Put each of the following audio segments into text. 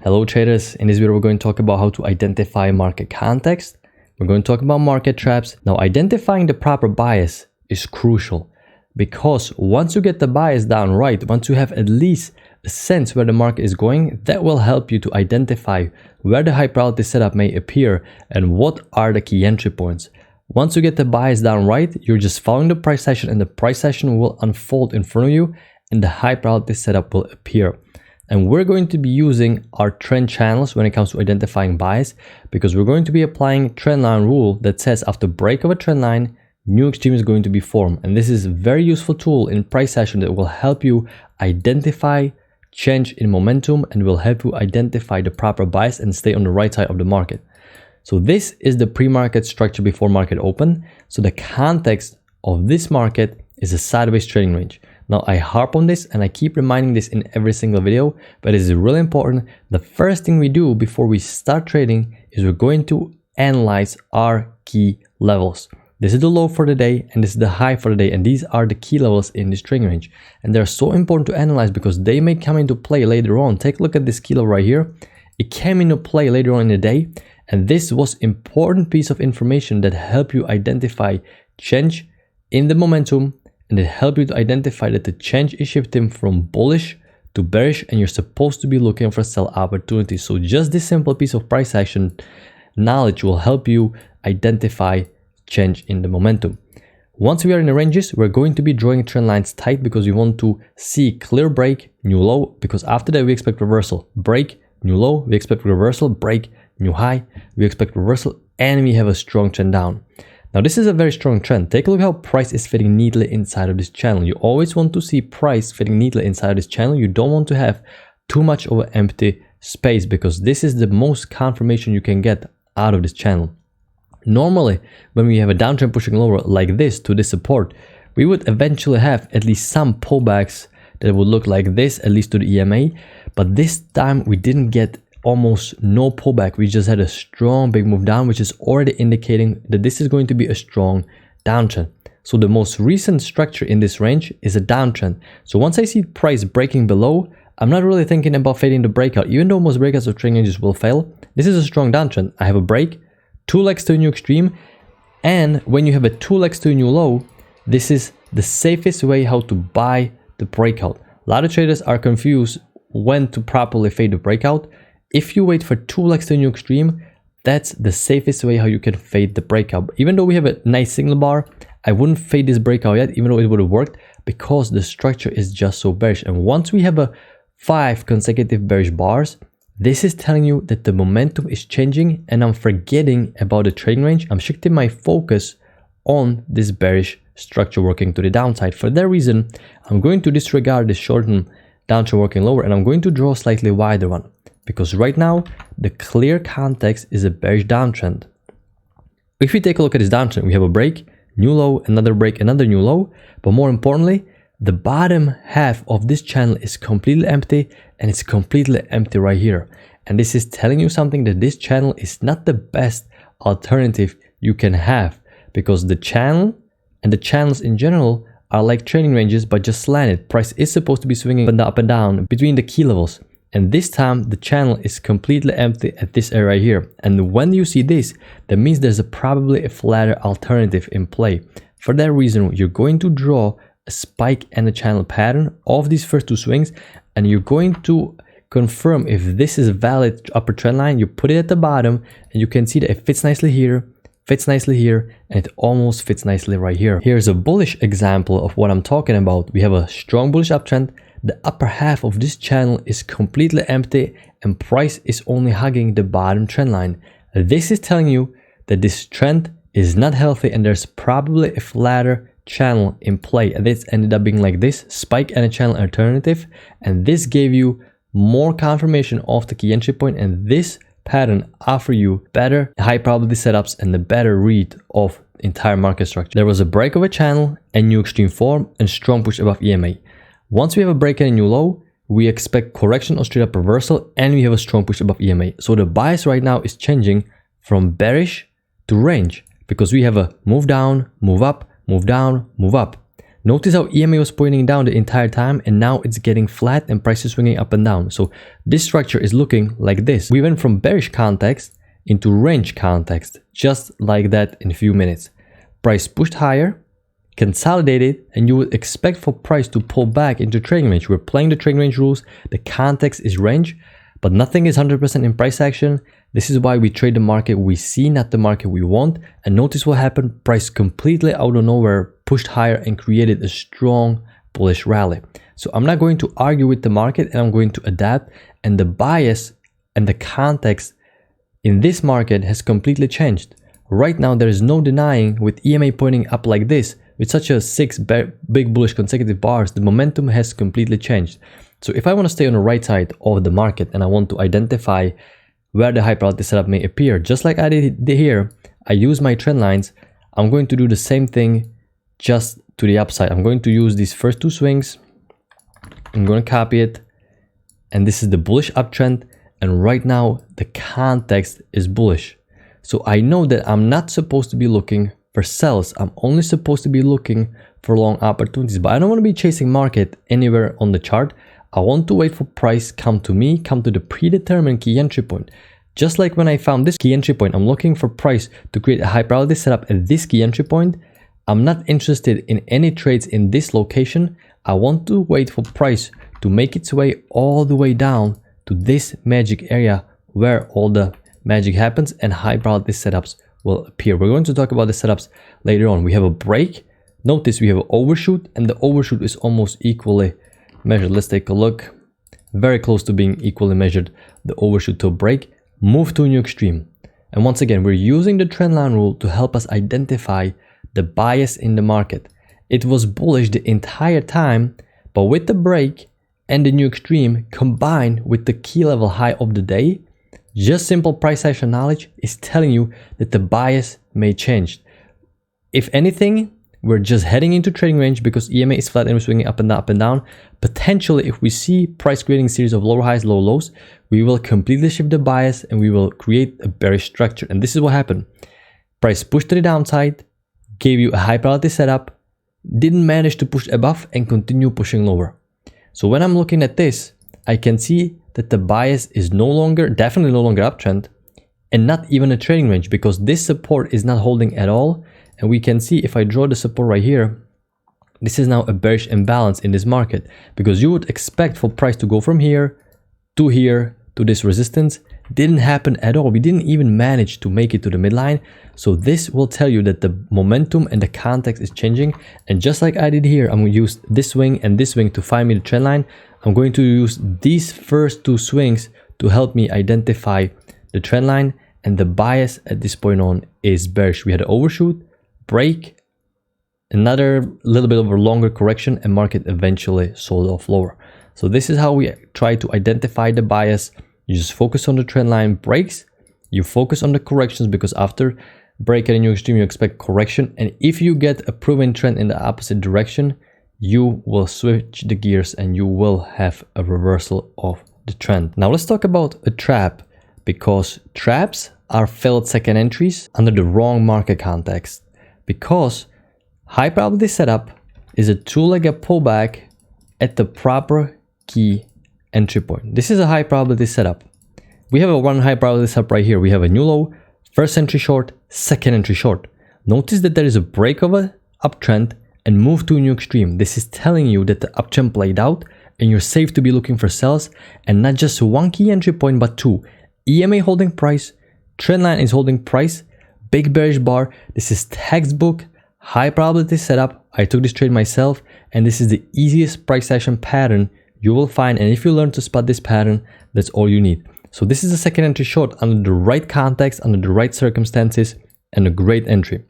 Hello traders, in this video we're going to talk about how to identify market context. We're going to talk about market traps. Now identifying the proper bias is crucial because once you get the bias down right, once you have at least a sense where the market is going, that will help you to identify where the high probability setup may appear and what are the key entry points. Once you get the bias down right, you're just following the price action and the price action will unfold in front of you and the high probability setup will appear. And we're going to be using our trend channels when it comes to identifying bias because we're going to be applying trend line rule that says after break of a trend line, new extreme is going to be formed. And this is a very useful tool in price action that will help you identify change in momentum and will help you identify the proper bias and stay on the right side of the market. So this is the pre-market structure before market open. So the context of this market is a sideways trading range. Now I harp on this and I keep reminding this in every single video, but it is really important. The first thing we do before we start trading is we're going to analyze our key levels. This is the low for the day and this is the high for the day, and these are the key levels in this trading range. And they're so important to analyze because they may come into play later on. Take a look at this key level right here. It came into play later on in the day, and this was important piece of information that help you identify change in the momentum, and it helps you to identify that the change is shifting from bullish to bearish and you're supposed to be looking for sell opportunities. So just this simple piece of price action knowledge will help you identify change in the momentum. Once we are in the ranges, we're going to be drawing trend lines tight because we want to see clear break, new low, because after that we expect reversal. Break, new low, we expect reversal, break, new high, we expect reversal, and we have a strong trend down. Now this is a very strong trend. Take a look how price is fitting neatly inside of this channel. You always want to see price fitting neatly inside of this channel. You don't want to have too much of an empty space because this is the most confirmation you can get out of this channel. Normally, when we have a downtrend pushing lower like this to this support, we would eventually have at least some pullbacks that would look like this, at least to the EMA. But this time we didn't get almost no pullback. We just had a strong big move down, which is already indicating that this is going to be a strong downtrend. So the most recent structure in this range is a downtrend. So once I see price breaking below, I'm not really thinking about fading the breakout, even though most breakouts of trading ranges will fail. This is a strong downtrend. I have a break, two legs to a new extreme, and when you have a two legs to a new low, this is the safest way how to buy the breakout. A lot of traders are confused when to properly fade the breakout. If you wait for two legs to a new extreme, that's the safest way how you can fade the breakout. Even though we have a nice signal bar, I wouldn't fade this breakout yet, even though it would have worked, because the structure is just so bearish. And once we have a 5 consecutive bearish bars, this is telling you that the momentum is changing and I'm forgetting about the trading range. I'm shifting my focus on this bearish structure working to the downside. For that reason, I'm going to disregard this shortened downtrend working lower and I'm going to draw a slightly wider one. Because right now, the clear context is a bearish downtrend. If we take a look at this downtrend, we have a break, new low, another break, another new low. But more importantly, the bottom half of this channel is completely empty and it's completely empty right here. And this is telling you something that this channel is not the best alternative you can have because the channel and the channels in general are like trading ranges but just slanted. Price is supposed to be swinging up and down between the key levels. And this time the channel is completely empty at this area here. And when you see this, that means there's probably a flatter alternative in play. For that reason, you're going to draw a spike and a channel pattern of these first two swings, and you're going to confirm if this is a valid upper trend line. You put it at the bottom and you can see that it fits nicely here, fits nicely here, and it almost fits nicely right here. Here's a bullish example of what I'm talking about. We have a strong bullish uptrend. The upper half of this channel is completely empty and price is only hugging the bottom trend line. This is telling you that this trend is not healthy and there's probably a flatter channel in play. And this ended up being like this, spike and a channel alternative. And this gave you more confirmation of the key entry point, and this pattern offer you better high probability setups and the better read of entire market structure. There was a break of a channel and new extreme form and strong push above EMA. Once we have a break and a new low, we expect correction or straight up reversal and we have a strong push above EMA. So the bias right now is changing from bearish to range because we have a move down, move up, move down, move up. Notice how EMA was pointing down the entire time, and now it's getting flat and price is swinging up and down. So this structure is looking like this. We went from bearish context into range context, just like that in a few minutes. Price pushed higher, consolidated, and you would expect for price to pull back into trading range. We're playing the trading range rules. The context is range, but nothing is 100% in price action. This is why we trade the market we see, not the market we want. And notice what happened. Price completely out of nowhere pushed higher and created a strong bullish rally. So I'm not going to argue with the market, and I'm going to adapt. And the bias and the context in this market has completely changed. Right now, there is no denying, with EMA pointing up like this, with such a big bullish consecutive bars, the momentum has completely changed. So if I want to stay on the right side of the market and I want to identify where the high probability setup may appear, just like I did here, I use my trend lines. I'm going to do the same thing just to the upside. I'm going to use these first two swings. I'm going to copy it. And this is the bullish uptrend. And right now, the context is bullish. So I know that I'm not supposed to be looking for sells. I'm only supposed to be looking for long opportunities. But I don't want to be chasing market anywhere on the chart. I want to wait for price come to me, come to the predetermined key entry point. Just like when I found this key entry point, I'm looking for price to create a high probability setup at this key entry point. I'm not interested in any trades in this location. I want to wait for price to make its way all the way down to this magic area where all the magic happens and high probability setups will appear. We're going to talk about the setups later on. We have a break. Notice we have an overshoot, and the overshoot is almost equally measured. Let's take a look. Very close to being equally measured. The overshoot to a break, move to a new extreme. And once again, we're using the trend line rule to help us identify the bias in the market. It was bullish the entire time, but with the break and the new extreme combined with the key level high of the day, just simple price action knowledge is telling you that the bias may change. If anything, we're just heading into trading range because EMA is flat and we're swinging up and down, up and down. Potentially, if we see price creating a series of lower highs, low lows, we will completely shift the bias and we will create a bearish structure. And this is what happened. Price pushed to the downside, gave you a high probability setup, didn't manage to push above and continue pushing lower. So when I'm looking at this, I can see that the bias is definitely no longer uptrend, and not even a trading range, because this support is not holding at all. And we can see if I draw the support right here, this is now a bearish imbalance in this market, because you would expect for price to go from here to this resistance. Didn't happen at all. We didn't even manage to make it to the midline. So this will tell you that the momentum and the context is changing. And just like I did here, I'm going to use this swing and this swing to find me the trend line. I'm going to use these first two swings to help me identify the trend line, and the bias at this point on is bearish. We had an overshoot, break, another little bit of a longer correction, and market eventually sold off lower. So this is how we try to identify the bias. You just focus on the trend line breaks, you focus on the corrections, because after break at a new extreme you expect correction, and if you get a proven trend in the opposite direction, you will switch the gears and you will have a reversal of the trend. Now let's talk about a trap, because traps are failed second entries under the wrong market context. Because high probability setup is a two-legged pullback at the proper key entry point. This is a high probability setup. We have a one high probability setup right here. We have a new low, first entry short, second entry short. Notice that there is a break of a uptrend and move to a new extreme. This is telling you that the uptrend played out and you're safe to be looking for sells, and not just one key entry point but two. EMA holding price, trend line is holding price, big bearish bar. This is textbook high probability setup. I took this trade myself, and this is the easiest price action pattern you will find. And if you learn to spot this pattern, that's all you need. So this is a second entry short under the right context, under the right circumstances, and a great entry.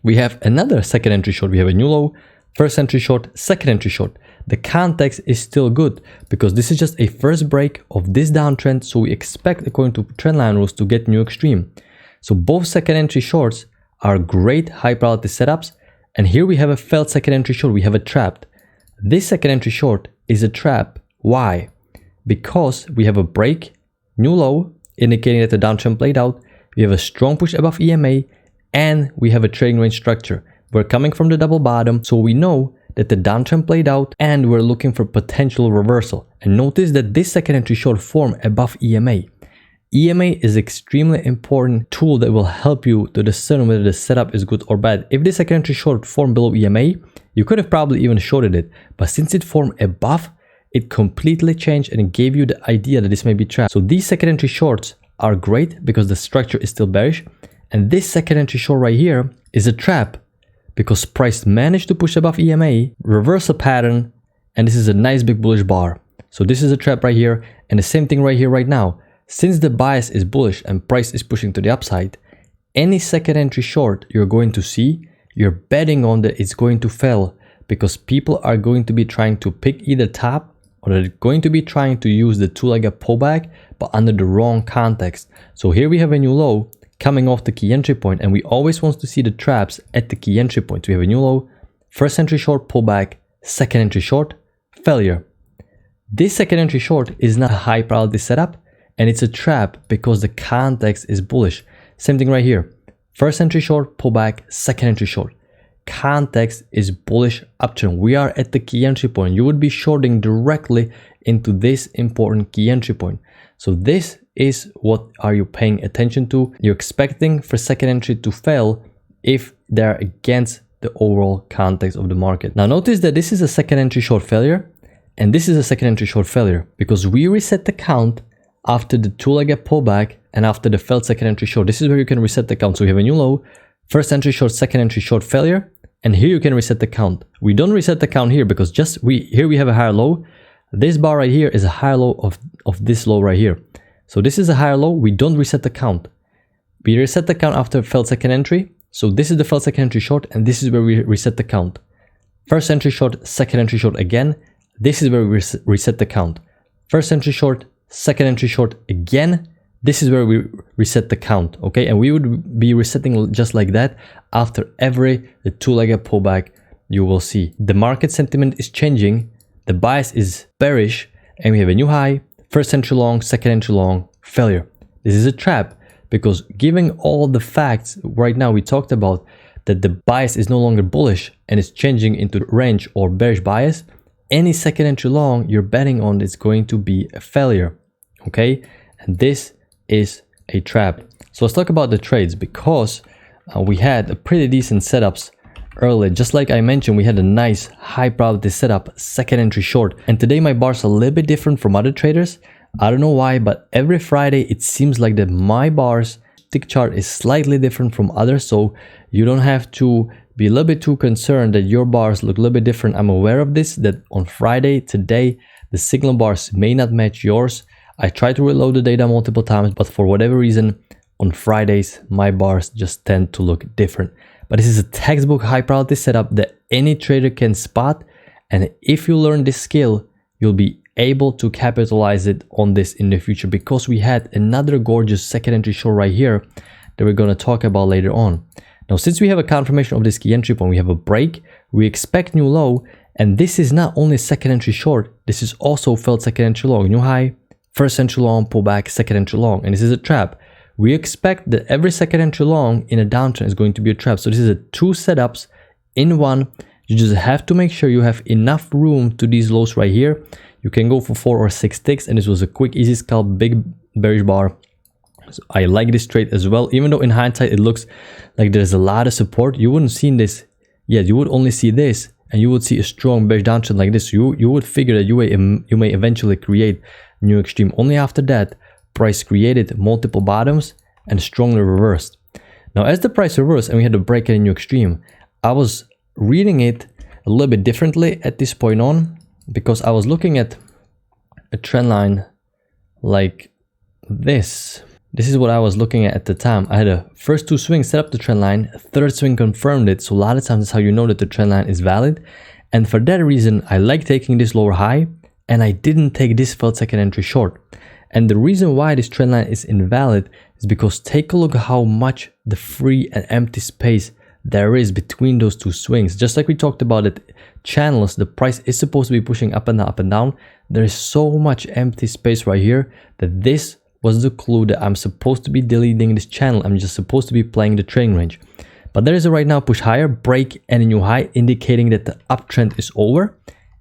We have another second entry short. We have a new low, first entry short, second entry short. The context is still good because this is just a first break of this downtrend. So we expect, according to trend line rules, to get new extreme. So both second entry shorts are great high probability setups. And here we have a failed second entry short. We have a trap. This second entry short is a trap. Why? Because we have a break, new low, indicating that the downtrend played out. We have a strong push above EMA, and we have a trading range structure. We're coming from the double bottom, so we know that the downtrend played out and we're looking for potential reversal. And notice that this second entry short formed above EMA. EMA is extremely important tool that will help you to discern whether the setup is good or bad. If this second entry short formed below EMA, you could have probably even shorted it, but since it formed above, it completely changed and it gave you the idea that this may be trap. So these second entry shorts are great because the structure is still bearish, and this second entry short right here is a trap because price managed to push above EMA, reverse a pattern, and this is a nice big bullish bar. So this is a trap right here, and the same thing right here right now. Since the bias is bullish and price is pushing to the upside, any second entry short you're going to see, you're betting on that it's going to fail because people are going to be trying to pick either top or they're going to be trying to use the two-legged pullback but under the wrong context. So here we have a new low coming off the key entry point, and we always want to see the traps at the key entry point. So we have a new low, first entry short pullback, second entry short failure. This second entry short is not a high probability setup, and it's a trap because the context is bullish. Same thing right here. First entry short, pullback, second entry short. Context is bullish uptrend. We are at the key entry point. You would be shorting directly into this important key entry point. So this is what are you paying attention to. You're expecting for second entry to fail if they're against the overall context of the market. Now notice that this is a second entry short failure and this is a second entry short failure because we reset the count after the two-legged pullback and after the failed second entry short. This is where you can reset the count. So we have a new low, first entry short, second entry short failure, and here you can reset the count. We don't reset the count here because here we have a higher low. This bar right here is a higher low of this low right here. So this is a higher low. We don't reset the count. We reset the count after failed second entry. So this is the failed second entry short, and this is where we reset the count. First entry short, second entry short again. This is where we reset the count. First entry short, second entry short again. This is where we reset the count, okay? And we would be resetting just like that after every two-legged pullback you will see. The market sentiment is changing, the bias is bearish, and we have a new high, first entry long, second entry long, failure. This is a trap because given all the facts right now we talked about that the bias is no longer bullish and it's changing into range or bearish bias, any second entry long you're betting on is going to be a failure. Okay, and this is a trap. So let's talk about the trades because we had a pretty decent setups earlier. Just like I mentioned, we had a nice high probability setup, second entry short. And today my bars are a little bit different from other traders. I don't know why, but every Friday it seems like that my bars tick chart is slightly different from others. So you don't have to be a little bit too concerned that your bars look a little bit different. I'm aware of this, that on Friday, today, the signal bars may not match yours. I try to reload the data multiple times, but for whatever reason, on Fridays, my bars just tend to look different. But this is a textbook high probability setup that any trader can spot. And if you learn this skill, you'll be able to capitalize it on this in the future because we had another gorgeous second entry short right here that we're going to talk about later on. Now, since we have a confirmation of this key entry point, we have a break, we expect new low, and this is not only second entry short, this is also failed second entry long, new high, first entry long, pullback, second entry long, and this is a trap. We expect that every second entry long in a downtrend is going to be a trap. So this is a two setups in one. You just have to make sure you have enough room to these lows right here. You can go for 4 or 6 ticks, and this was a quick, easy scalp, big bearish bar. So I like this trade as well, even though in hindsight it looks like there's a lot of support. You wouldn't see this yet. You would only see this, and you would see a strong bearish downtrend like this. You would figure that you may eventually create new extreme. Only after that, price created multiple bottoms and strongly reversed. Now, as the price reversed and we had to break at a new extreme, I was reading it a little bit differently at this point on because I was looking at a trend line like this. This is what I was looking at the time. I had a first two swings set up the trend line, a third swing confirmed it. So a lot of times that's how you know that the trend line is valid. And for that reason, I like taking this lower high, and I didn't take this failed second entry short. And the reason why this trend line is invalid is because take a look at how much the free and empty space there is between those two swings. Just like we talked about it, channels, the price is supposed to be pushing up and down, up and down. There is so much empty space right here that this was the clue that I'm supposed to be deleting this channel. I'm just supposed to be playing the trading range. But there is a right now push higher, break and a new high, indicating that the uptrend is over.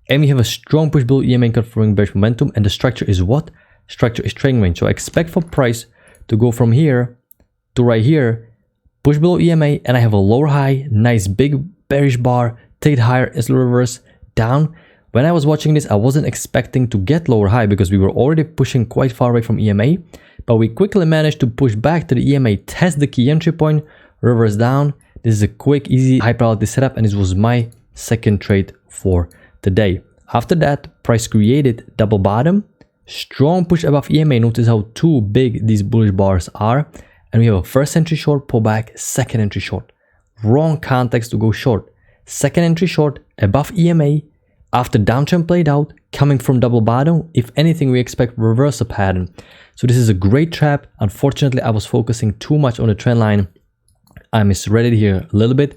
And we have a strong push below EMA confirming bearish momentum. And the structure is what? Structure is trading range. So I expect for price to go from here to right here, push below EMA, and I have a lower high, nice big bearish bar, take it higher, it's reverse down. When I was watching this, I wasn't expecting to get lower high because we were already pushing quite far away from EMA, but we quickly managed to push back to the EMA, test the key entry point, reverse down. This is a quick, easy, high probability setup, and this was my second trade for the day. After that, price created double bottom, strong push above EMA. Notice how too big these bullish bars are, and we have a first entry short, pullback, second entry short. Wrong context to go short. Second entry short above EMA. After downtrend played out, coming from double bottom, if anything, we expect reversal pattern. So this is a great trap. Unfortunately, I was focusing too much on the trend line. I misread it here a little bit,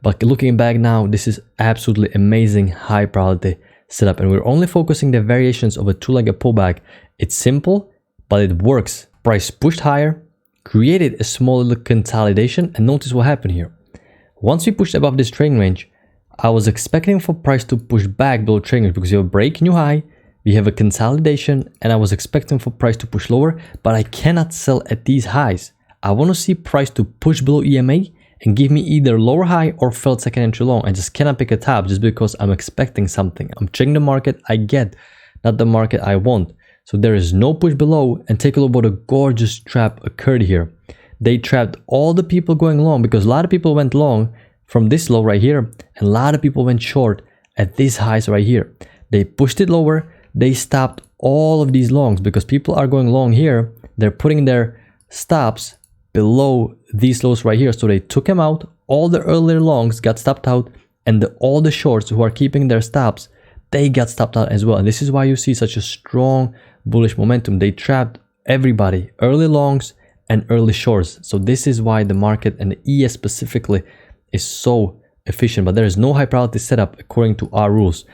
but looking back now, this is absolutely amazing high probability setup. And we're only focusing the variations of a two-legged pullback. It's simple, but it works. Price pushed higher, created a small little consolidation, and notice what happened here. Once we pushed above this trading range, I was expecting for price to push back below trading range because you have a break, new high, we have a consolidation, and I was expecting for price to push lower, but I cannot sell at these highs. I want to see price to push below EMA and give me either lower high or failed second entry long. I just cannot pick a top just because I'm expecting something. I'm checking the market I get, not the market I want. So there is no push below, and take a look what a gorgeous trap occurred here. They trapped all the people going long because a lot of people went long from this low right here, and a lot of people went short at these highs right here. They pushed it lower, they stopped all of these longs because people are going long here. They're putting their stops below these lows right here. So they took them out, all the earlier longs got stopped out, and all the shorts who are keeping their stops, they got stopped out as well. And this is why you see such a strong bullish momentum. They trapped everybody, early longs and early shorts. So this is why the market and the ES specifically is so efficient, but there is no high probability setup according to our rules.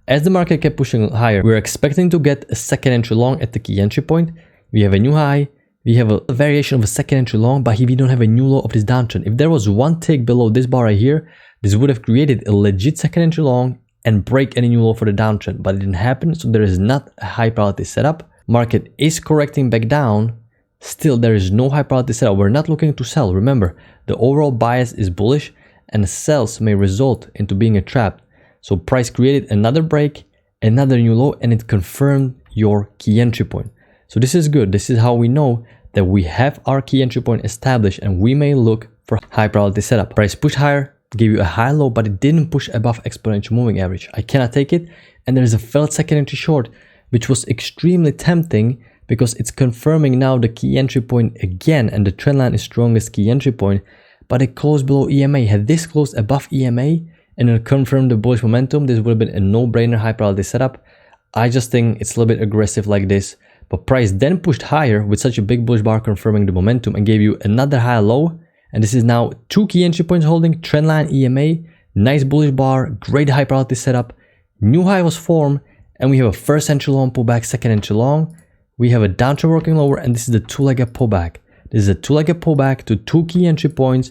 As the market kept pushing higher, we're expecting to get a second entry long at the key entry point. We have a new high, we have a variation of a second entry long, but we don't have a new low of this downtrend. If there was one tick below this bar right here, this would have created a legit second entry long and break any new low for the downtrend, but it didn't happen, so there is not a high probability setup. Market is correcting back down. Still, there is no high probability setup. We're not looking to sell. Remember, the overall bias is bullish, and sells may result into being a trap. So price created another break, another new low, and it confirmed your key entry point. So this is good. This is how we know that we have our key entry point established, and we may look for high probability setup. Price pushed higher, gave you a high low, but it didn't push above exponential moving average. I cannot take it. And there is a failed second entry short, which was extremely tempting because it's confirming now the key entry point again, and the trend line is strongest key entry point. But it closed below EMA. Had this closed above EMA and it confirmed the bullish momentum, this would have been a no-brainer high probability setup. I just think it's a little bit aggressive like this. But price then pushed higher with such a big bullish bar confirming the momentum and gave you another high low. And this is now two key entry points holding, trend line EMA, nice bullish bar, great high probability setup. New high was formed, and we have a first entry long pullback, second entry long. We have a downtrend working lower, and this is the two-legged pullback. This is a two-legged pullback to two key entry points,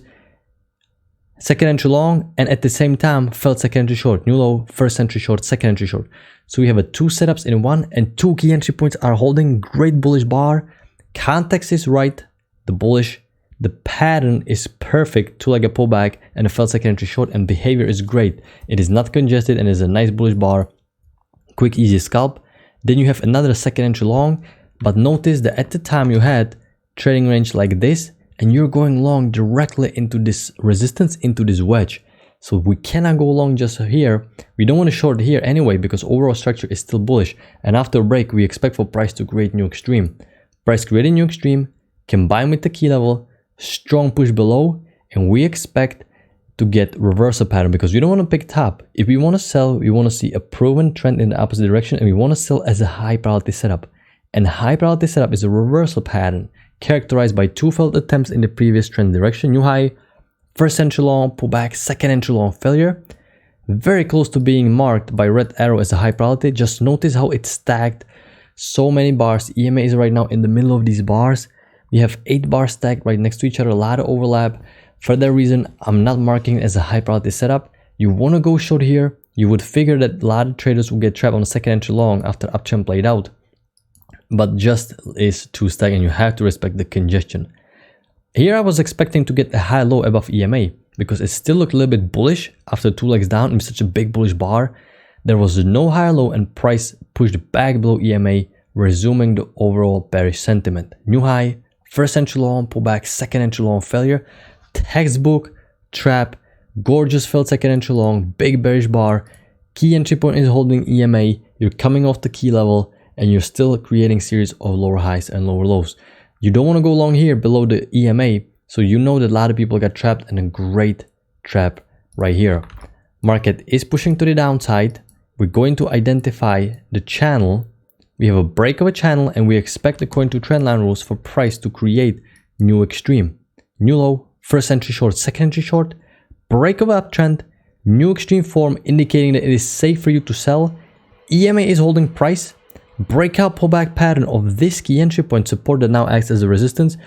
second entry long, and at the same time failed second entry short, new low, first entry short, second entry short. So we have a two setups in one, and two key entry points are holding, great bullish bar. Context is right, the bullish, the pattern is perfect, two-legged pullback and a failed second entry short, and behavior is great. It is not congested and is a nice bullish bar, quick easy scalp. Then you have another second entry long, but notice that at the time you had trading range like this, and you're going long directly into this resistance, into this wedge. So we cannot go long just here. We don't want to short here anyway because overall structure is still bullish. And after a break, we expect for price to create new extreme. Price creating new extreme, combined with the key level, strong push below, and we expect to get reversal pattern because we don't want to pick top. If we want to sell, we want to see a proven trend in the opposite direction, and we want to sell as a high probability setup. And high probability setup is a reversal pattern characterized by two failed attempts in the previous trend direction. New high, first entry long, pullback, second entry long, failure. Very close to being marked by red arrow as a high probability. Just notice how it's stacked. So many bars. EMA is right now in the middle of these bars. We have 8 bars stacked right next to each other. A lot of overlap. For that reason, I'm not marking it as a high probability setup. You want to go short here. You would figure that a lot of traders will get trapped on the second entry long after uptrend played out, but just is too stagnant. You have to respect the congestion. Here I was expecting to get a high low above EMA because it still looked a little bit bullish after 2 legs down in such a big bullish bar. There was no high low and price pushed back below EMA, resuming the overall bearish sentiment. New high, first entry long pullback, second entry long failure, textbook trap, gorgeous failed second entry long, big bearish bar, key entry point is holding EMA, you're coming off the key level and you're still creating series of lower highs and lower lows. You don't want to go long here below the EMA, so you know that a lot of people got trapped in a great trap right here. Market is pushing to the downside. We're going to identify the channel. We have a break of a channel and we expect according to trendline rules for price to create new extreme. New low, first entry short, second entry short, break of uptrend, new extreme form indicating that it is safe for you to sell. EMA is holding price. Breakout pullback pattern of this key entry point support that now acts as a resistance.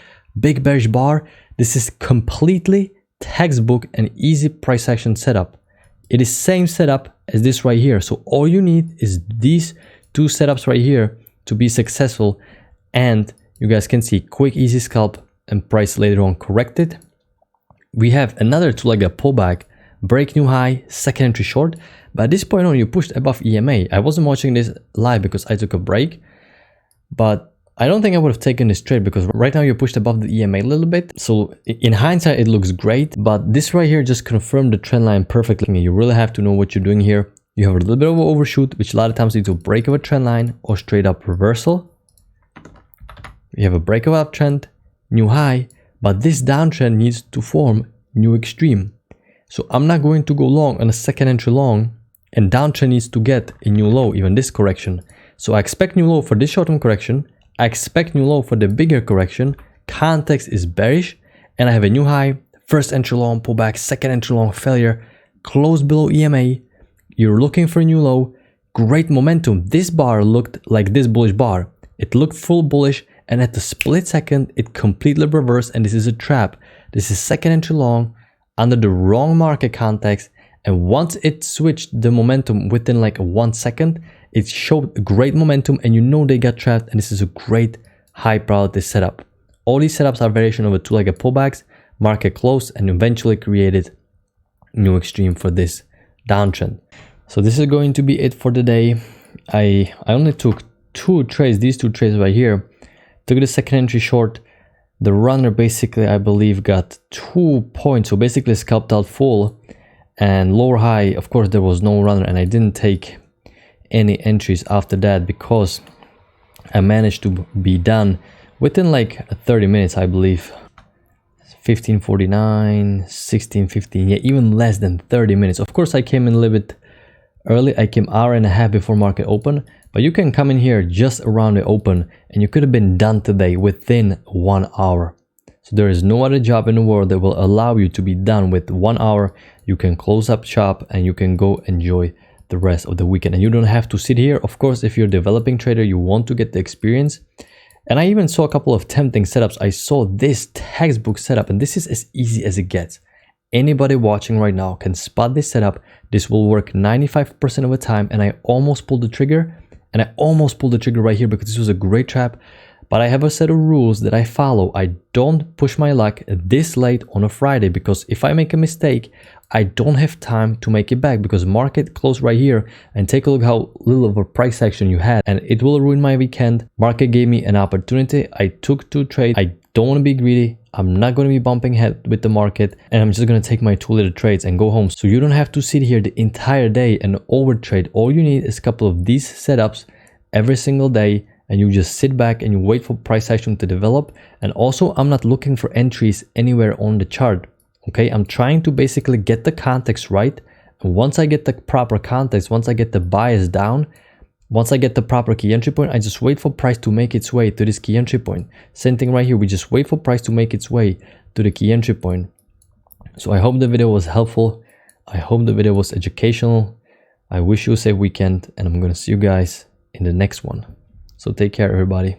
Big bearish bar. This is completely textbook and easy price action setup. It is same setup as this right here. So all you need is these two setups right here to be successful. And you guys can see quick, easy scalp and price later on corrected. We have another two-legged pullback, break new high, second entry short. But at this point on, you pushed above EMA. I wasn't watching this live because I took a break, but I don't think I would have taken this trade because right now you pushed above the EMA a little bit. So in hindsight, it looks great, but this right here just confirmed the trend line perfectly. You really have to know what you're doing here. You have a little bit of an overshoot, which a lot of times leads to a break of a trend line or straight up reversal. You have a break of uptrend, new high, but this downtrend needs to form new extreme. So I'm not going to go long on a second entry long, and downtrend needs to get a new low, even this correction. So I expect new low for this short-term correction. I expect new low for the bigger correction. Context is bearish, and I have a new high, first entry long pullback, second entry long failure, close below EMA. You're looking for a new low, great momentum. This bar looked like this bullish bar. It looked full bullish, and at the split second, it completely reversed, and this is a trap. This is second entry long under the wrong market context. And once it switched the momentum within like 1 second, it showed great momentum and you know they got trapped, and this is a great high probability setup. All these setups are variation of a two-legged pullbacks, market closed and eventually created new extreme for this downtrend. So this is going to be it for the day. I only took 2 trades, these 2 trades right here. Took the second entry short. The runner basically, I believe, got 2 points. So basically scalped out full. And lower high, of course, there was no runner, and I didn't take any entries after that because I managed to be done within like 30 minutes, I believe. 15:49, 16:15, yeah, even less than 30 minutes. Of course, I came in a little bit early. I came hour and a half before market open, but you can come in here just around the open and you could have been done today within 1 hour. So there is no other job in the world that will allow you to be done with 1 hour. You can close up shop and you can go enjoy the rest of the weekend. And you don't have to sit here. Of course, if you're a developing trader, you want to get the experience. And I even saw a couple of tempting setups. I saw this textbook setup, and this is as easy as it gets. Anybody watching right now can spot this setup. This will work 95% of the time. And I almost pulled the trigger. And I almost pulled the trigger right here because this was a great trap. But I have a set of rules that I follow. I don't push my luck this late on a Friday because if I make a mistake, I don't have time to make it back because market closed right here. And take a look how little of a price action you had, and it will ruin my weekend. Market gave me an opportunity. I took 2 trades. I don't want to be greedy. I'm not going to be bumping head with the market, and I'm just going to take my 2 little trades and go home. So you don't have to sit here the entire day and overtrade. All you need is a couple of these setups every single day. And you just sit back and you wait for price action to develop. And also, I'm not looking for entries anywhere on the chart. Okay, I'm trying to basically get the context right. And once I get the proper context, once I get the bias down, once I get the proper key entry point, I just wait for price to make its way to this key entry point. Same thing right here. We just wait for price to make its way to the key entry point. So I hope the video was helpful. I hope the video was educational. I wish you a safe weekend, and I'm going to see you guys in the next one. So take care, everybody.